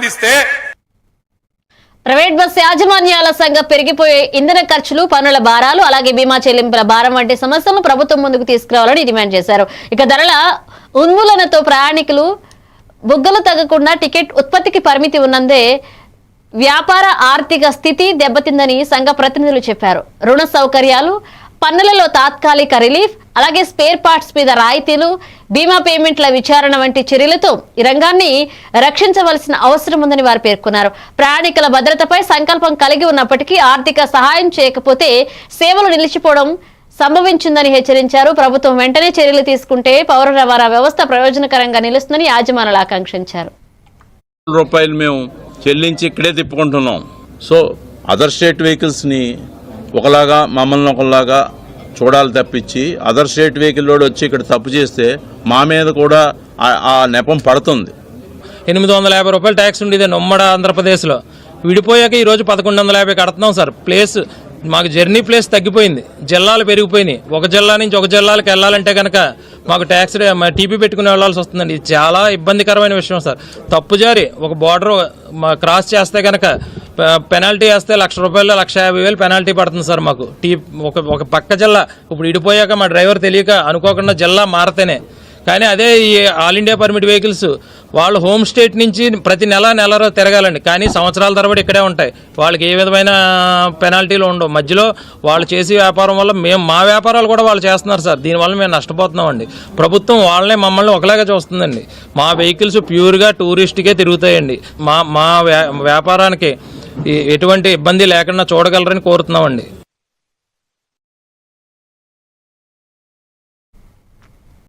అందిస్తే private bus యాజమాన్యాల సంఘం పెరిగిపోయే ఇంధన ఖర్చులు, పన్నుల భారాలు, అలాగే బీమా చెల్లింపుల భారం వంటి సమస్యలను ప్రభుత్వం ముందుకు తీసుకురావాలని డిమాండ్ చేశారు. ఇక ధరల ఉన్మూలనతో ప్రయాణికులు బుగ్గలు తగ్గకుండా టికెట్ ఉత్పత్తికి పరిమితి ఉన్నందే వ్యాపార ఆర్థిక స్థితి దెబ్బతిందని సంఘ ప్రతినిధులు చెప్పారు. రుణ సౌకర్యాలు, పన్నులలో తాత్కాలిక రిలీఫ్, అలాగే స్పేర్ పార్ట్స్ మీద రాయితీలు, బీమా పేమెంట్ల విచారణ వంటి చర్యలతో ఈ రంగాన్ని రక్షించవలసిన అవసరం ఉందని వారు పేర్కొన్నారు. ప్రయాణికుల భద్రతపై సంకల్పం కలిగి ఉన్నప్పటికీ ఆర్థిక సహాయం చేయకపోతే సేవలు నిలిచిపోవడం సంభవించిందని హెచ్చరించారు. ప్రభుత్వం వెంటనే చర్యలు తీసుకుంటే పౌర రవాణా వ్యవస్థ ప్రయోజనకరంగా నిలుస్తుందని యాజమానులు ఆకాంక్షించారు. రూపాయలు మేము చెల్లించి ఇక్కడే తిప్పుకుంటున్నాం. సో అదర్ స్టేట్ వెహికల్స్ని ఒకలాగా మమ్మల్ని ఒకలాగా చూడాలి తప్పించి అదర్ స్టేట్ వెహికల్ లోడ్ వచ్చి ఇక్కడ తప్పు చేస్తే మా మీద కూడా ఆ నెపం పడుతుంది. 850 రూపాయలు ట్యాక్స్ ఉండేది ఉమ్మడి ఆంధ్రప్రదేశ్లో. విడిపోయాక ఈరోజు 1150 కడుతున్నాం సార్. ప్లేస్ మాకు జర్నీ ప్లేస్ తగ్గిపోయింది, జిల్లాలు పెరిగిపోయినాయి. ఒక జిల్లా నుంచి ఒక జిల్లాలకు వెళ్ళాలంటే కనుక మాకు ట్యాక్స్ టీపీ పెట్టుకుని వెళ్లాల్సి వస్తుందండి. ఇది చాలా ఇబ్బందికరమైన విషయం సార్. తప్పుజారి ఒక బార్డర్ క్రాస్ చేస్తే కనుక పెనాల్టీ వేస్తే ₹1,00,000 1,50,000 పెనాల్టీ పడుతుంది సార్ మాకు. ఒక పక్క జిల్లా ఇప్పుడు ఇడిపోయాక మా డ్రైవర్ తెలియక అనుకోకుండా జిల్లా మారితేనే. కానీ అదే ఈ ఆల్ ఇండియా పర్మిట్ వెహికల్స్ వాళ్ళు హోమ్ స్టేట్ నుంచి ప్రతి నెల తిరగాలండి. కానీ సంవత్సరాల తరబడి ఇక్కడే ఉంటాయి. వాళ్ళకి ఏ విధమైన పెనాల్టీలు ఉండవు. మధ్యలో వాళ్ళు చేసే వ్యాపారం వల్ల మా వ్యాపారాలు కూడా వాళ్ళు చేస్తున్నారు సార్. దీనివల్ల మేము నష్టపోతున్నామండి. ప్రభుత్వం వాళ్ళనే మమ్మల్ని ఒకలాగా చూస్తుందండి. మా వెహికల్స్ ప్యూర్గా టూరిస్ట్కే తిరుగుతాయండి. మా వ్యాపారానికి ఎటువంటి ఇబ్బంది లేకుండా చూడగలరని కోరుతున్నామండి.